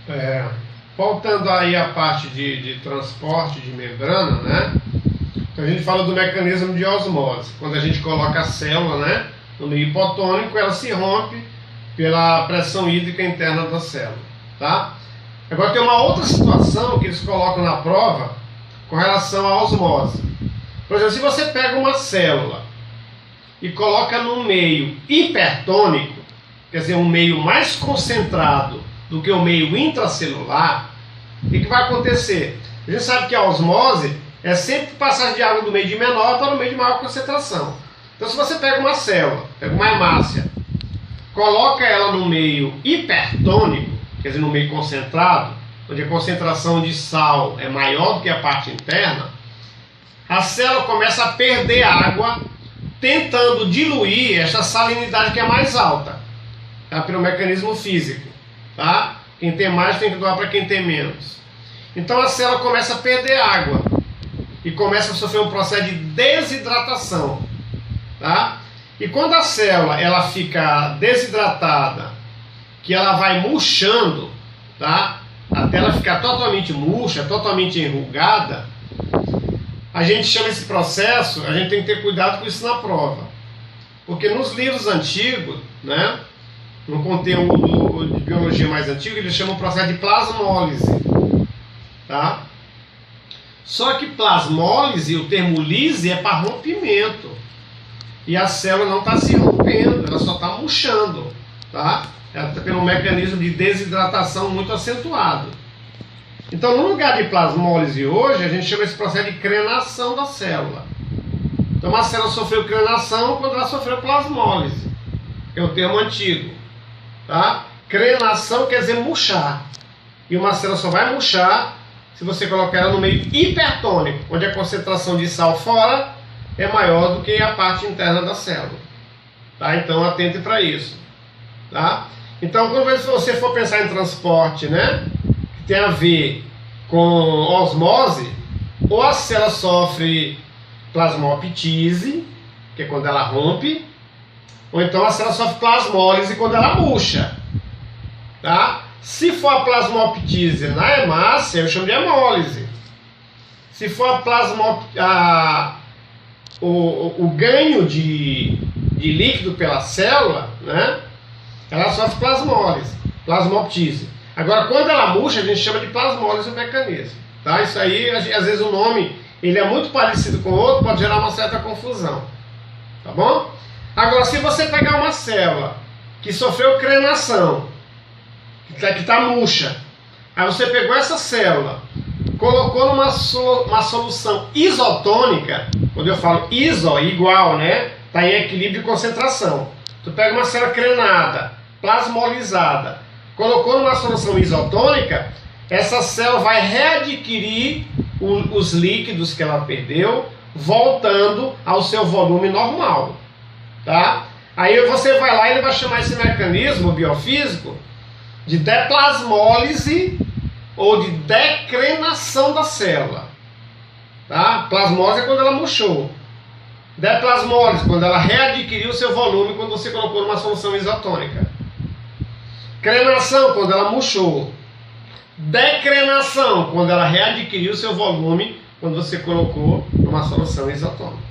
É, voltando aí a parte de transporte de membrana, né? Então a gente fala do mecanismo de osmose. Quando a gente coloca a célula, né, no meio hipotônico, ela se rompe pela pressão hídrica interna da célula, tá? Agora tem uma outra situação que eles colocam na prova com relação à osmose. Por exemplo, se você pega uma célula e coloca num meio hipertônico, quer dizer, um meio mais concentrado do que o meio intracelular, o que vai acontecer? A gente sabe que a osmose é sempre passagem de água do meio de menor para o meio de maior concentração. Então, se você pega uma célula, pega uma hemácia, coloca ela no meio hipertônico, quer dizer, no meio concentrado, onde a concentração de sal é maior do que a parte interna, a célula começa a perder água, tentando diluir essa salinidade que é mais alta, tá? Pelo mecanismo físico, tá? Quem tem mais tem que doar para quem tem menos. Então a célula começa a perder água e começa a sofrer um processo de desidratação, tá? E quando a célula ela fica desidratada, que ela vai murchando, tá? Até ela ficar totalmente murcha, totalmente enrugada, a gente chama esse processo, a gente tem que ter cuidado com isso na prova. Porque nos livros antigos, né, no conteúdo de biologia mais antigo, eles chamam o processo de plasmólise, tá? Só que plasmólise, o termo lise, é para rompimento. E a célula não está se rompendo, ela só está murchando, tá? Ela está pelo mecanismo de desidratação muito acentuado. Então, no lugar de plasmólise hoje, a gente chama esse processo de crenação da célula. Então, uma célula sofreu crenação quando ela sofreu plasmólise, que é o termo antigo, tá? Crenação quer dizer murchar. E uma célula só vai murchar se você colocar ela no meio hipertônico, onde a concentração de sal fora é maior do que a parte interna da célula, tá? Então, atente para isso, tá? Então, quando você for pensar em transporte, né, que tem a ver com osmose, ou a célula sofre plasmoptise, que é quando ela rompe, ou então a célula sofre plasmólise quando ela murcha, tá? Se for a plasmoptise na hemácia, eu chamo de hemólise. Se for o ganho de líquido pela célula, né, ela sofre plasmoptise. Agora, quando ela murcha, a gente chama de plasmólise o mecanismo, tá? Isso aí, às vezes o nome ele é muito parecido com o outro, pode gerar uma certa confusão, tá bom? Agora, se você pegar uma célula que sofreu crenação, que está murcha, aí você pegou essa célula, colocou numa uma solução isotônica, quando eu falo iso, igual, né? Está em equilíbrio de concentração. Tu pega uma célula crenada, plasmolizada, colocou numa solução isotônica, essa célula vai readquirir os líquidos que ela perdeu, voltando ao seu volume normal, tá? Aí você vai lá e ele vai chamar esse mecanismo biofísico de deplasmólise ou de decrenação da célula, tá? Plasmose é quando ela murchou. Deplasmólise, quando ela readquiriu o seu volume quando você colocou numa solução isotônica. Crenação, quando ela murchou. Decrenação, quando ela readquiriu o seu volume quando você colocou numa solução isotônica.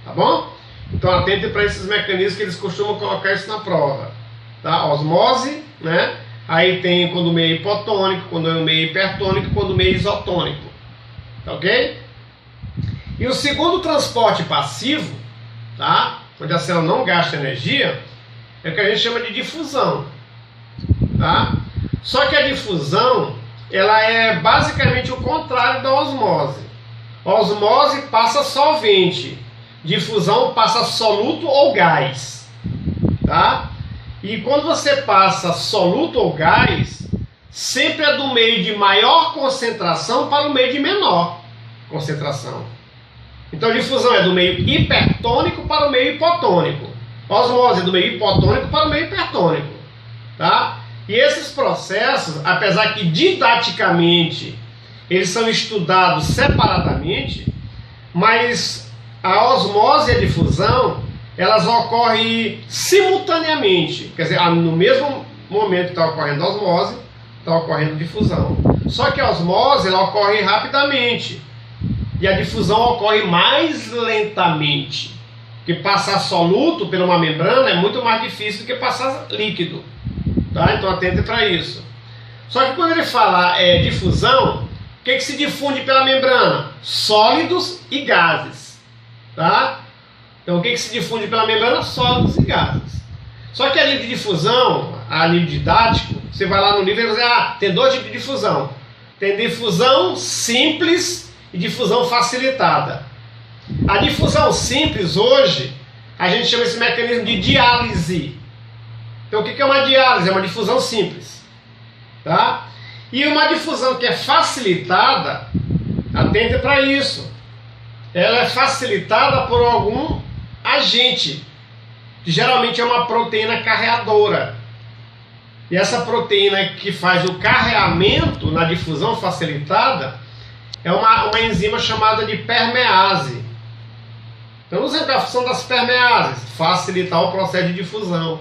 Tá bom? Então atente para esses mecanismos que eles costumam colocar isso na prova. Tá? Osmose, né? Aí tem quando o meio é hipotônico, quando o meio é hipertônico, quando o meio é isotônico. Tá ok? E o segundo transporte passivo, tá? Onde a célula não gasta energia, é o que a gente chama de difusão, tá? Só que a difusão, ela é basicamente o contrário da osmose. A osmose passa solvente, difusão passa soluto ou gás, tá? E quando você passa soluto ou gás, sempre é do meio de maior concentração para o meio de menor concentração. Então, difusão é do meio hipertônico para o meio hipotônico. Osmose é do meio hipotônico para o meio hipertônico, tá? E esses processos, apesar que didaticamente eles são estudados separadamente, mas a osmose e a difusão, elas ocorrem simultaneamente. Quer dizer, no mesmo momento que está ocorrendo a osmose, está ocorrendo difusão. Só que a osmose ela ocorre rapidamente e a difusão ocorre mais lentamente. Porque passar soluto por uma membrana é muito mais difícil do que passar líquido. Tá? Então atente para isso. Só que quando ele fala difusão, o que se difunde pela membrana? Sólidos e gases. Tá? Então o que se difunde pela membrana? Sólidos e gases. Só que a nível de difusão, a nível didático, você vai lá no livro e vai dizer, tem dois tipos de difusão. Tem difusão simples e difusão facilitada. A difusão simples hoje, a gente chama esse mecanismo de diálise. Então o que é uma diálise? É uma difusão simples. Tá? E uma difusão que é facilitada, atente para isso. Ela é facilitada por algum agente, que geralmente é uma proteína carreadora. E essa proteína que faz o carreamento na difusão facilitada é uma enzima chamada de permease. Então, não sei qual é a função das permeases: facilitar o processo de difusão.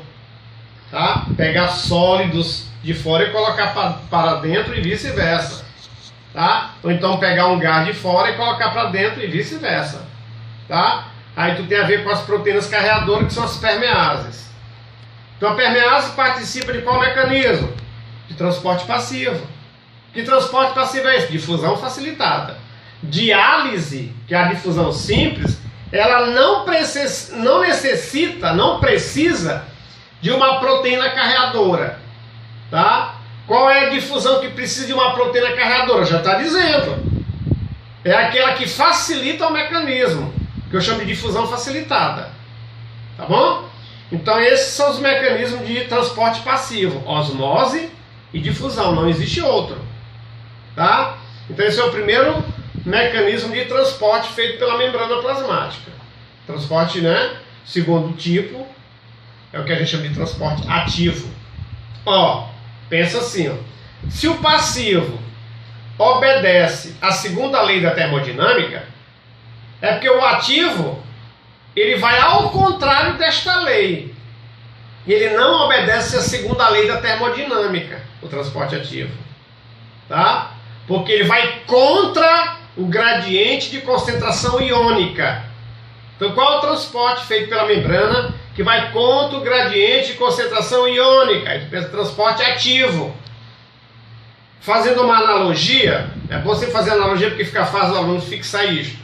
Tá? Pegar sólidos de fora e colocar para dentro e vice-versa. Tá? Ou então pegar um gás de fora e colocar para dentro e vice-versa. Tá? Aí tu tem a ver com as proteínas carreadoras, que são as permeases. Então a permease participa de qual mecanismo? De transporte passivo. Que transporte passivo é esse? Difusão facilitada. Diálise, que é a difusão simples, ela não precisa de uma proteína carreadora. Tá? Qual é a difusão que precisa de uma proteína carreadora? Já está dizendo. É aquela que facilita o mecanismo, que eu chamo de difusão facilitada. Tá bom? Então esses são os mecanismos de transporte passivo: osmose e difusão, não existe outro. Tá? Então esse é o primeiro mecanismo de transporte feito pela membrana plasmática. Transporte, né? Segundo tipo, é o que a gente chama de transporte ativo. Ó, pensa assim, ó. Se o passivo obedece à segunda lei da termodinâmica, é porque o ativo ele vai ao contrário desta lei. E ele não obedece à segunda lei da termodinâmica, o transporte ativo. Tá? Porque ele vai contra o gradiente de concentração iônica. Então qual é o transporte feito pela membrana que vai contra o gradiente de concentração iônica? Aí tu pensa transporte ativo. Fazendo uma analogia, é bom você fazer analogia porque fica fácil o aluno fixar isto.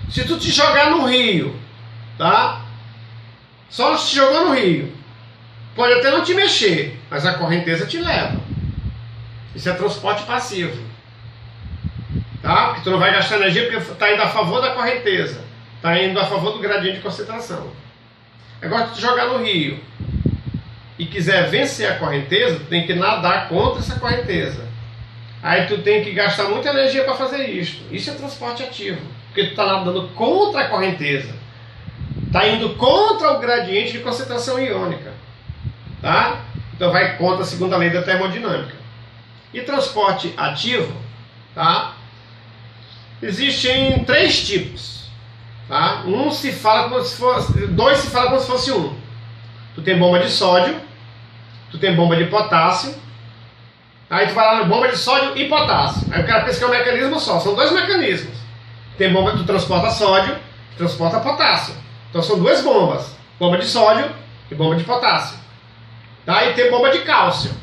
Se tu te jogar no rio, tá? Só se jogou no rio, pode até não te mexer, mas a correnteza te leva. Isso é transporte passivo. Tá? Porque tu não vai gastar energia porque está indo a favor da correnteza, está indo a favor do gradiente de concentração. Agora, se tu jogar no rio e quiser vencer a correnteza, tu tem que nadar contra essa correnteza. Aí tu tem que gastar muita energia para fazer isso. Isso é transporte ativo, porque tu está nadando contra a correnteza, está indo contra o gradiente de concentração iônica. Tá? Então vai contra a segunda lei da termodinâmica. E transporte ativo, tá? Existem três tipos. Tá? Dois se fala como se fosse um. Tu tem bomba de sódio, tu tem bomba de potássio. Aí tu vai lá na bomba de sódio e potássio. Aí o cara pensa que é um mecanismo só. São dois mecanismos. Tem bomba que tu transporta sódio, tu transporta potássio. Então são duas bombas. Bomba de sódio e bomba de potássio. Tá? E tem bomba de cálcio.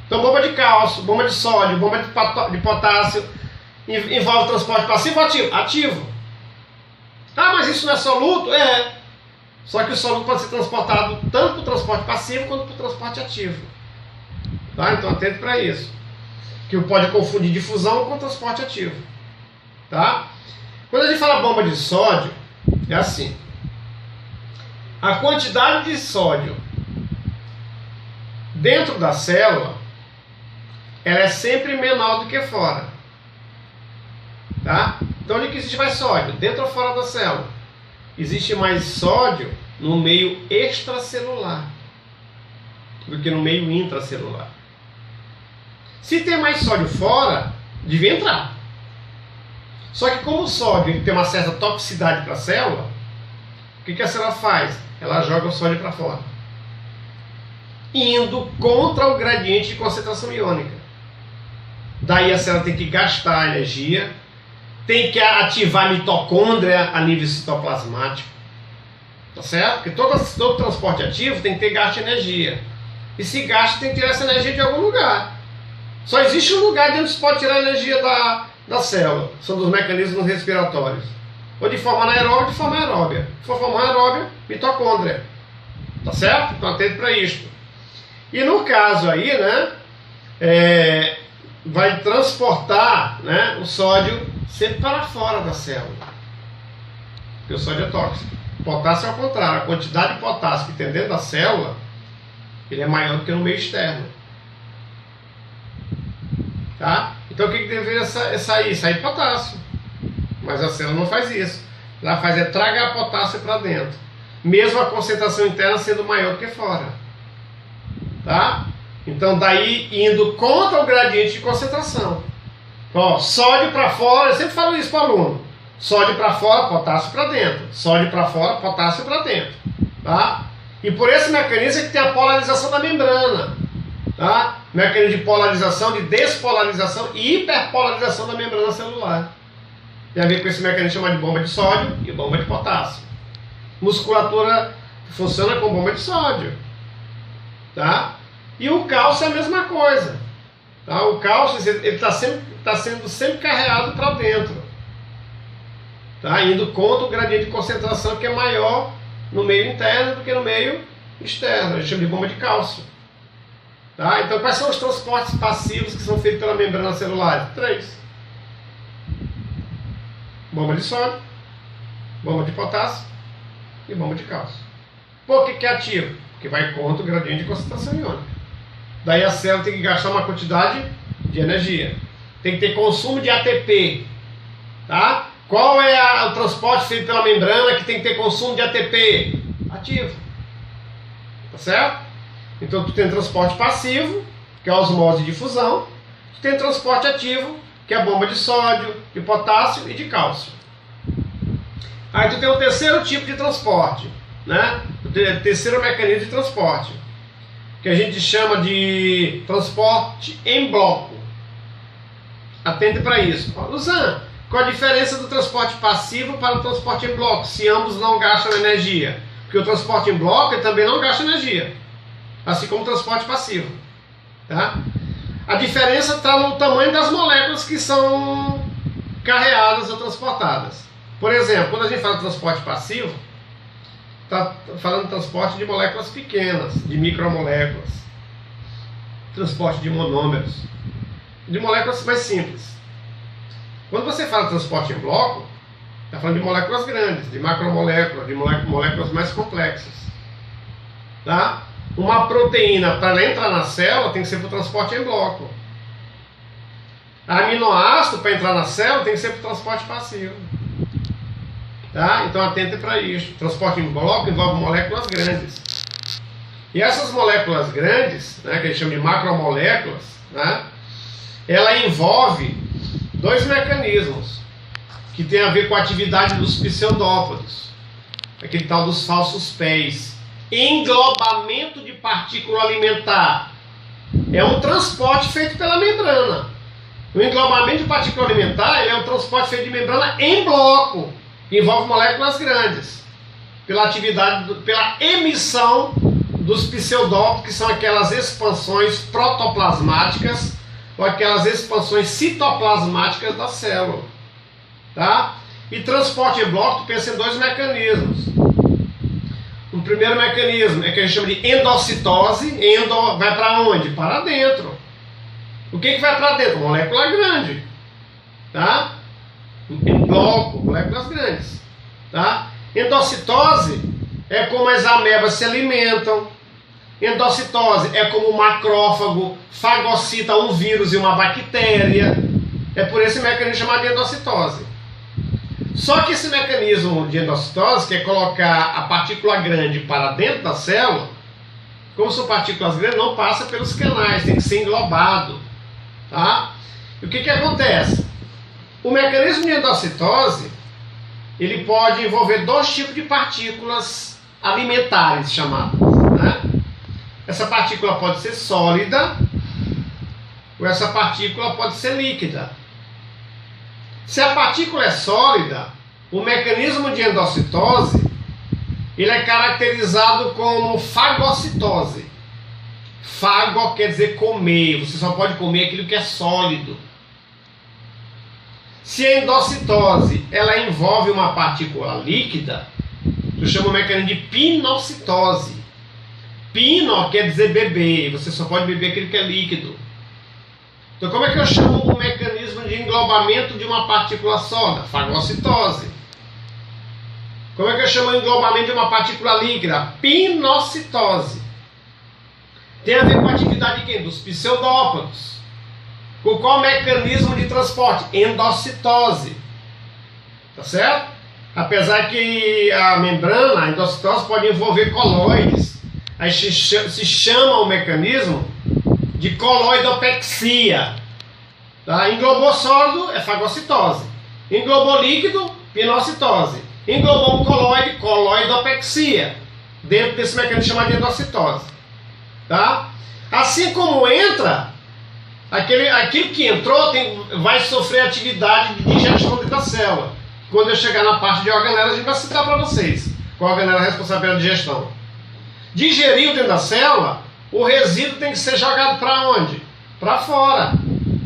Então bomba de cálcio, bomba de sódio, bomba de potássio envolve transporte passivo ou ativo? Ativo. Ah, mas isso não é soluto? É. Só que o soluto pode ser transportado tanto para o transporte passivo quanto para o transporte ativo. Tá? Então atento para isso. Que pode confundir difusão com transporte ativo. Tá? Quando a gente fala bomba de sódio, é assim. A quantidade de sódio dentro da célula, ela é sempre menor do que fora. Tá? Então onde que existe mais sódio? Dentro ou fora da célula? Existe mais sódio no meio extracelular do que no meio intracelular. Se tem mais sódio fora, devia entrar. Só que como o sódio tem uma certa toxicidade para a célula, o que a célula faz? Ela joga o sódio para fora. indo contra o gradiente de concentração iônica. Daí a célula tem que gastar energia, tem que ativar a mitocôndria a nível citoplasmático, tá certo? Porque todo transporte ativo tem que ter gasto de energia. E se gasta, tem que tirar essa energia de algum lugar. Só existe um lugar de onde se pode tirar a energia da célula. São dos mecanismos respiratórios. Ou de forma anaeróbia ou de forma aeróbia. Se for forma anaeróbia, mitocôndria. Tá certo? Então atento para isto. E no caso aí, né, vai transportar, né, o sódio sempre para fora da célula. Porque o sódio é tóxico. O potássio é ao contrário. A quantidade de potássio que tem dentro da célula, ele é maior do que no meio externo. Tá? Então o que deveria sair? Sair potássio. Mas a célula não faz isso. Ela faz tragar potássio para dentro. Mesmo a concentração interna sendo maior do que fora. Tá? Então daí indo contra o gradiente de concentração. Ó, sódio para fora, eu sempre falo isso para o aluno. Sódio para fora, potássio para dentro. Sódio para fora, potássio para dentro. Tá? E por esse mecanismo é que tem a polarização da membrana. Tá? Mecanismo de polarização, de despolarização e hiperpolarização da membrana celular. Tem a ver com esse mecanismo chamado de bomba de sódio e bomba de potássio. Musculatura funciona com bomba de sódio. Tá? E o cálcio é a mesma coisa. Tá? O cálcio está sendo sempre carregado para dentro. Tá? Indo contra o gradiente de concentração que é maior no meio interno do que no meio externo. A gente chama de bomba de cálcio. Tá? Então quais são os transportes passivos que são feitos pela membrana celular? 3. Bomba de sódio, bomba de potássio e bomba de cálcio. Por que é ativo? Porque vai contra o gradiente de concentração iônica. Daí a célula tem que gastar uma quantidade de energia. Tem que ter consumo de ATP. Tá? Qual é o transporte feito pela membrana que tem que ter consumo de ATP? Ativo. Tá certo? Então tu tem transporte passivo, que é a osmose e difusão. Tu tem transporte ativo, que é a bomba de sódio, de potássio e de cálcio. Aí tu tem o terceiro tipo de transporte, né? O terceiro mecanismo de transporte, que a gente chama de transporte em bloco. Atente para isso. Luzan, qual a diferença do transporte passivo para o transporte em bloco, se ambos não gastam energia? Porque o transporte em bloco ele também não gasta energia, assim como o transporte passivo. Tá? A diferença está no tamanho das moléculas que são carreadas ou transportadas. Por exemplo, quando a gente fala de transporte passivo, está falando de transporte de moléculas pequenas, de micromoléculas, transporte de monômeros, de moléculas mais simples. Quando você fala de transporte em bloco, está falando de moléculas grandes, de macromoléculas, de moléculas mais complexas. Tá? Uma proteína, para ela entrar na célula, tem que ser para o transporte em bloco. Aminoácido, para entrar na célula, tem que ser para o transporte passivo. Tá? Então atente para isso. Transporte em bloco envolve moléculas grandes. E essas moléculas grandes, né, que a gente chama de macromoléculas, né, ela envolve 2 mecanismos que tem a ver com a atividade dos pseudópodos, aquele tal dos falsos pés. Englobamento de partícula alimentar é um transporte feito pela membrana. O englobamento de partícula alimentar ele é um transporte feito de membrana em bloco, que envolve moléculas grandes, pela atividade, pela emissão dos pseudópodos, que são aquelas expansões protoplasmáticas ou aquelas expansões citoplasmáticas da célula. Tá? E transporte em bloco, tu pensa em 2 mecanismos. O primeiro mecanismo é que a gente chama de endocitose. Vai para onde? Para dentro. O que vai para dentro? Molécula grande. Tá? Em bloco, moléculas grandes. Tá? Endocitose é como as amebas se alimentam. Endocitose é como o macrófago fagocita um vírus e uma bactéria. É por esse mecanismo chamado de endocitose. Só que esse mecanismo de endocitose, que é colocar a partícula grande para dentro da célula, como são partículas grandes, não passa pelos canais, tem que ser englobado. Tá? E o que acontece? O mecanismo de endocitose, ele pode envolver 2 tipos de partículas alimentares chamadas. Né? Essa partícula pode ser sólida ou essa partícula pode ser líquida. Se a partícula é sólida, o mecanismo de endocitose ele é caracterizado como fagocitose. Fago quer dizer comer, você só pode comer aquilo que é sólido. Se a endocitose ela envolve uma partícula líquida, eu chamo o mecanismo de pinocitose. Pino quer dizer beber, você só pode beber aquilo que é líquido. Então como é que eu chamo o mecanismo de englobamento de uma partícula sólida? Fagocitose. Como é que eu chamo o englobamento de uma partícula líquida? Pinocitose. Tem a ver com a atividade de quem? Dos pseudópodos. Com qual mecanismo de transporte? Endocitose. Tá certo? Apesar que a membrana, a endocitose pode envolver coloides. Aí se chama o mecanismo de coloidopexia. Tá? Englobou sólido é fagocitose. Englobou líquido, pinocitose. Englobou um coloide, coloidopexia. Dentro desse mecanismo chamado de endocitose. Tá? Assim como entra, aquilo que entrou vai sofrer atividade de digestão dentro da célula. Quando eu chegar na parte de organelas, a gente vai citar para vocês qual organela é responsável pela digestão. Digeriu dentro da célula, o resíduo tem que ser jogado para onde? Para fora.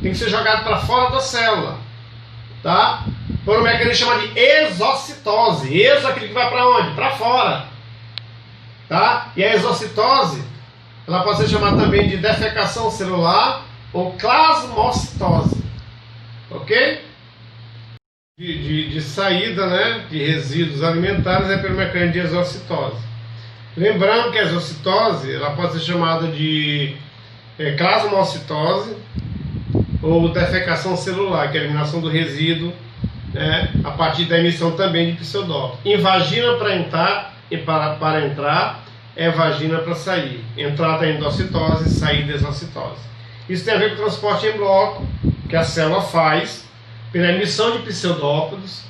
Tem que ser jogado para fora da célula. Tá? Por um mecanismo chamado de exocitose. Exo é aquilo que vai para onde? Para fora. Tá? E a exocitose, ela pode ser chamada também de defecação celular ou plasmocitose. Ok? De saída, né, de resíduos alimentares é pelo mecanismo de exocitose. Lembrando que a exocitose ela pode ser chamada de plasmocitose ou defecação celular, que é a eliminação do resíduo, né, a partir da emissão também de pseudópodo. Em vagina para entrar e para entrar é vagina para sair. Entrada é endocitose, saída é exocitose. Isso tem a ver com o transporte em bloco que a célula faz pela emissão de pseudópodos,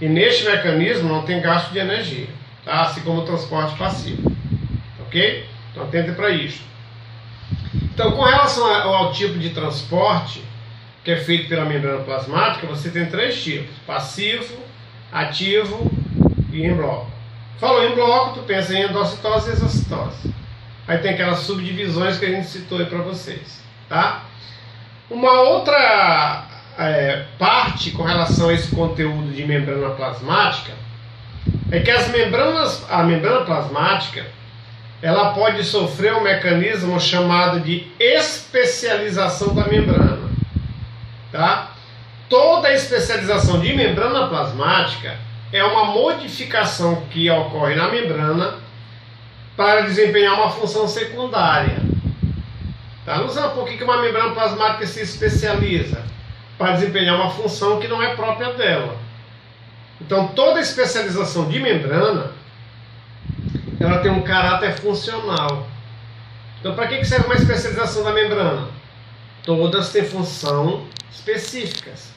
e neste mecanismo não tem gasto de energia, tá? Assim como o transporte passivo. Ok? Então atente para isso. Então, com relação ao tipo de transporte que é feito pela membrana plasmática, você tem três tipos: passivo, ativo e em bloco. Falou em bloco, tu pensa em endocitose e exocitose. Aí tem aquelas subdivisões que a gente citou aí para vocês, tá? Uma outra parte com relação a esse conteúdo de membrana plasmática é que a membrana plasmática ela pode sofrer um mecanismo chamado de especialização da membrana, tá? Toda especialização de membrana plasmática é uma modificação que ocorre na membrana para desempenhar uma função secundária. Tá? Vamos ver um pouquinho que uma membrana plasmática se especializa para desempenhar uma função que não é própria dela. Então, toda especialização de membrana ela tem um caráter funcional. Então, para que serve uma especialização da membrana? Todas têm função específicas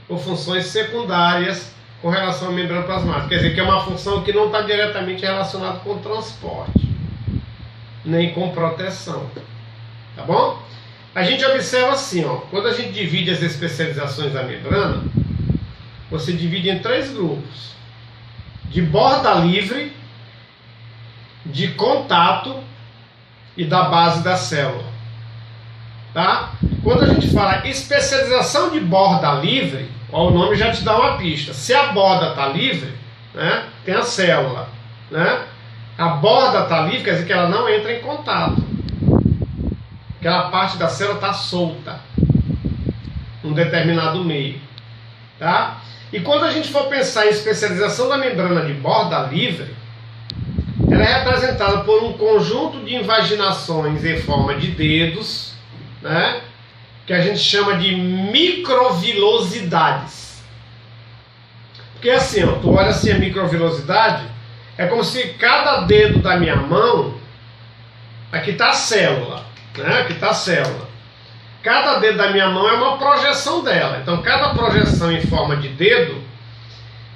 ou funções secundárias com relação à membrana plasmática. Quer dizer, que é uma função que não está diretamente relacionada com transporte, nem com proteção. Tá bom? A gente observa assim, ó, quando a gente divide as especializações da membrana, você divide em três grupos: de borda livre, de contato e da base da célula. Tá? Quando a gente fala especialização de borda livre, ó, o nome já te dá uma pista. Se a borda está livre, né, tem a célula, né? A borda está livre, quer dizer que ela não entra em contato. Aquela parte da célula está solta num determinado meio. Tá? E quando a gente for pensar em especialização da membrana de borda livre, ela é representada por um conjunto de invaginações em forma de dedos, né, que a gente chama de microvilosidades. Porque assim, ó, tu olha assim a microvilosidade, é como se cada dedo da minha mão, aqui está a célula, né, aqui está a célula. Cada dedo da minha mão é uma projeção dela. Então, cada projeção em forma de dedo,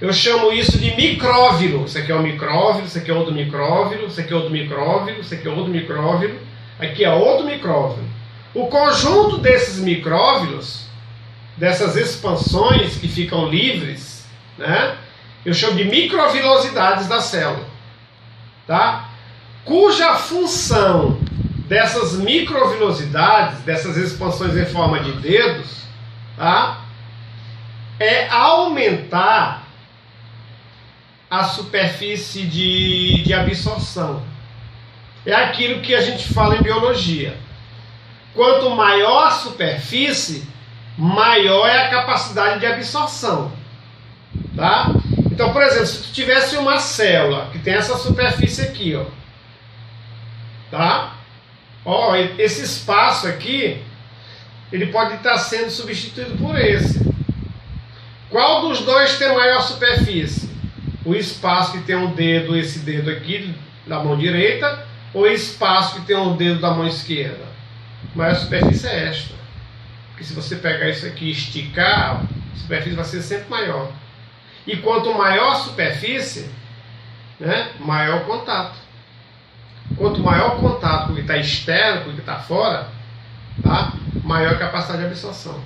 eu chamo isso de micróvilo. Isso aqui é um micróvilo, isso aqui é outro micróvilo, isso aqui é outro micróvilo, isso aqui é outro micróvilo. Aqui é outro micróvilo. O conjunto desses micróvilos, dessas expansões que ficam livres, né, eu chamo de microvilosidades da célula, tá? Cuja função dessas microvilosidades, dessas expansões em forma de dedos, tá, é aumentar a superfície de absorção. É aquilo que a gente fala em biologia. Quanto maior a superfície, maior é a capacidade de absorção. Tá? Então, por exemplo, se tu tivesse uma célula que tem essa superfície aqui, ó, tá? Ó, esse espaço aqui, ele pode estar sendo substituído por esse. Qual dos dois tem maior superfície? O espaço que tem um dedo, esse dedo aqui da mão direita, ou o espaço que tem um dedo da mão esquerda? A maior superfície é esta. Porque se você pegar isso aqui e esticar, a superfície vai ser sempre maior. E quanto maior a superfície, né, maior o contato. Quanto maior o contato com o que está externo, com o que está fora, tá, maior a capacidade de absorção.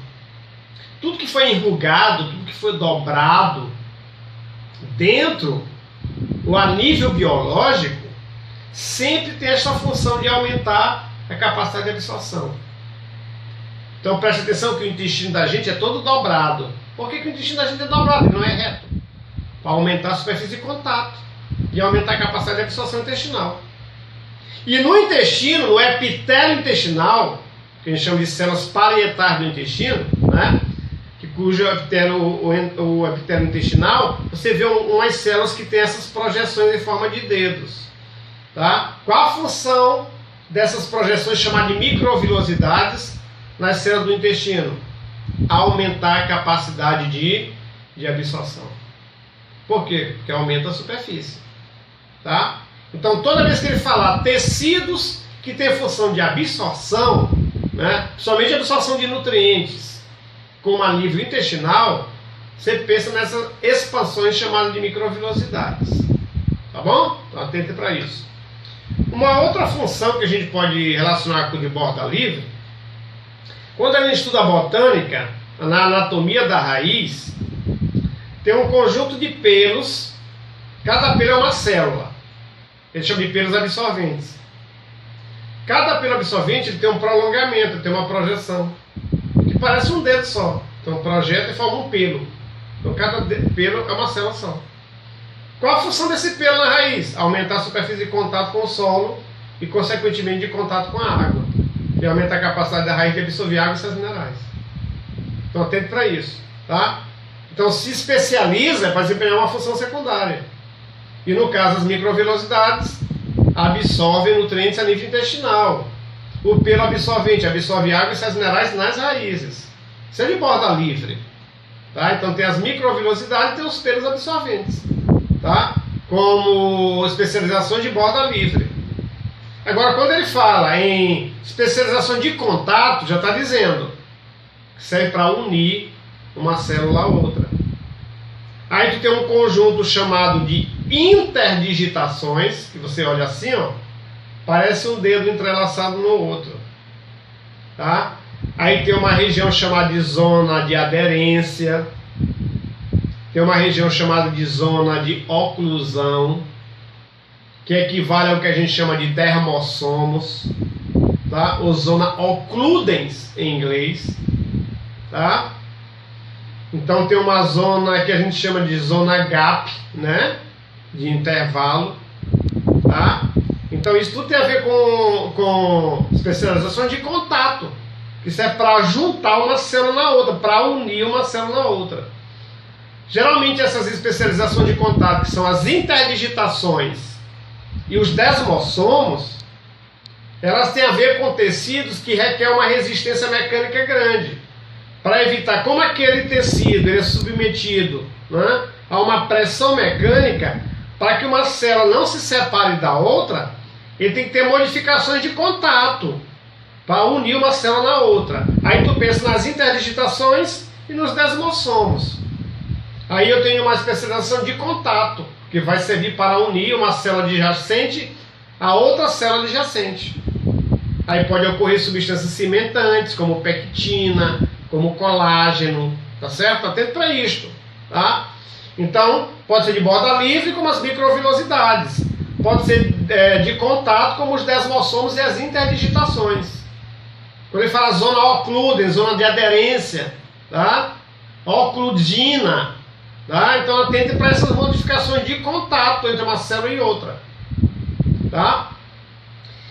Tudo que foi enrugado, tudo que foi dobrado dentro, ou a nível biológico, sempre tem essa função de aumentar a capacidade de absorção. Então preste atenção que o intestino da gente é todo dobrado. Por que o intestino da gente é dobrado? Ele não é reto. Para aumentar a superfície de contato e aumentar a capacidade de absorção intestinal. E no intestino, no epitélio intestinal, que a gente chama de células parietais do intestino, né, cujo epitélio, o epitélio intestinal, você vê umas células que têm essas projeções em forma de dedos. Tá? Qual a função dessas projeções chamadas de microvilosidades nas células do intestino? Aumentar a capacidade de absorção. Por quê? Porque aumenta a superfície. Tá? Então, toda vez que ele falar tecidos que têm função de absorção, né, somente absorção de nutrientes, como a nível intestinal, você pensa nessas expansões chamadas de microvilosidades. Tá bom? Então, atente para isso. Uma outra função que a gente pode relacionar com o de borda livre, quando a gente estuda a botânica, na anatomia da raiz, tem um conjunto de pelos, cada pelo é uma célula, eles chamam de pelos absorventes. Cada pelo absorvente ele tem um prolongamento, tem uma projeção, que parece um dedo só. Então projeta e forma um pelo. Então cada pelo é uma célula só. Qual a função desse pelo na raiz? Aumentar a superfície de contato com o solo e, consequentemente, de contato com a água. E aumentar a capacidade da raiz de absorver água e sais minerais. Então, atento para isso. Tá? Então, se especializa para desempenhar uma função secundária. E, no caso, as microvilosidades absorvem nutrientes a nível intestinal. O pelo absorvente absorve água e sais minerais nas raízes. Isso é de borda livre. Tá? Então, tem as microvilosidades e tem os pelos absorventes. Tá? Como especializações de borda livre. Agora, quando ele fala em especialização de contato, já está dizendo que serve para unir uma célula a outra. Aí tu tem um conjunto chamado de interdigitações, que você olha assim, ó, parece um dedo entrelaçado no outro. Tá? Aí tem uma região chamada de zona de aderência. Tem uma região chamada de zona de oclusão, que equivale ao que a gente chama de dermossomos, tá? Ou zona occludens em inglês, tá? Então tem uma zona que a gente chama de zona gap, né? De intervalo, tá? Então isso tudo tem a ver com especializações de contato, que isso é para juntar uma célula na outra, para unir uma célula na outra. Geralmente essas especializações de contato, que são as interdigitações e os desmossomos, elas têm a ver com tecidos que requerem uma resistência mecânica grande. Para evitar, como aquele tecido ele é submetido, né, a uma pressão mecânica, para que uma célula não se separe da outra, ele tem que ter modificações de contato para unir uma célula na outra. Aí tu pensa nas interdigitações e nos desmossomos. Aí eu tenho uma especialização de contato, que vai servir para unir uma célula adjacente a outra célula adjacente. Aí pode ocorrer substâncias cimentantes, como pectina, como colágeno, tá certo? Atento para isto, tá? Então, pode ser de borda livre, como as microvilosidades. Pode ser de contato, como os desmossomos e as interdigitações. Quando ele fala zona ocludem, zona de aderência, tá? Ocludina, tá? Então, atente para essas modificações de contato entre uma célula e outra, tá?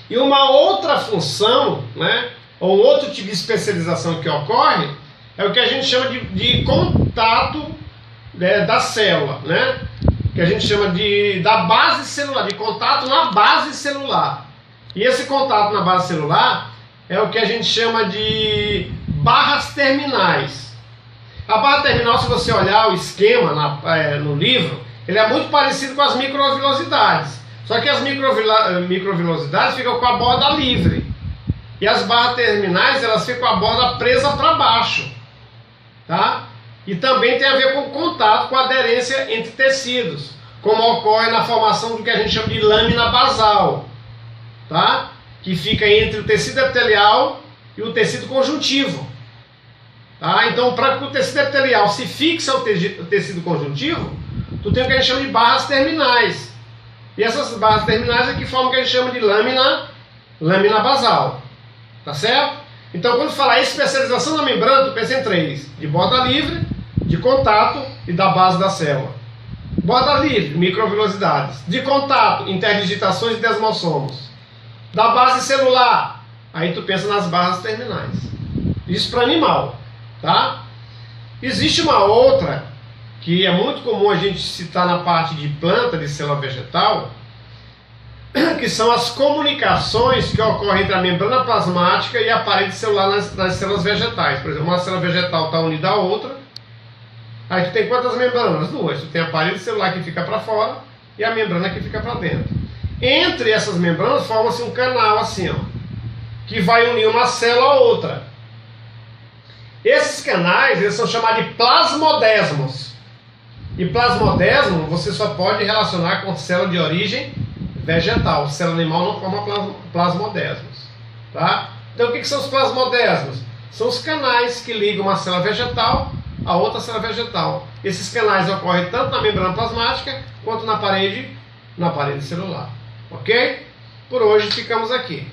E uma outra função, né, ou outro tipo de especialização que ocorre, é o que a gente chama de contato da célula, né? Que a gente chama da base celular, de contato na base celular. E esse contato na base celular é o que a gente chama de barras terminais. A barra terminal, se você olhar o esquema no livro, ele é muito parecido com as microvilosidades. Só que as microvilosidades ficam com a borda livre. E as barras terminais, elas ficam com a borda presa para baixo. Tá? E também tem a ver com contato, com aderência entre tecidos, como ocorre na formação do que a gente chama de lâmina basal, tá? Que fica entre o tecido epitelial e o tecido conjuntivo. Tá? Então, para que o tecido epitelial se fixe ao tecido conjuntivo, tu tem o que a gente chama de barras terminais. E essas barras terminais é que formam o que a gente chama de lâmina basal. Tá certo? Então, quando falar especialização da membrana, tu pensa em três: de borda livre, de contato e da base da célula. Borda livre, microvilosidades. De contato, interdigitações e desmossomos. Da base celular, aí tu pensa nas barras terminais. Isso para animal, tá? Existe uma outra que é muito comum a gente citar na parte de planta, de célula vegetal, que são as comunicações que ocorrem entre a membrana plasmática e a parede celular nas células vegetais. Por exemplo, uma célula vegetal está unida à outra, aí tu tem quantas membranas? Duas. Tu tem a parede celular que fica para fora e a membrana que fica para dentro. Entre essas membranas forma-se um canal assim, ó, que vai unir uma célula a outra. Esses canais, eles são chamados de plasmodesmos. E plasmodesmo você só pode relacionar com célula de origem vegetal. Célula animal não forma plasmodesmos, tá? Então o que são os plasmodesmos? São os canais que ligam uma célula vegetal a outra célula vegetal. Esses canais ocorrem tanto na membrana plasmática quanto na parede celular. Ok? Por hoje ficamos aqui.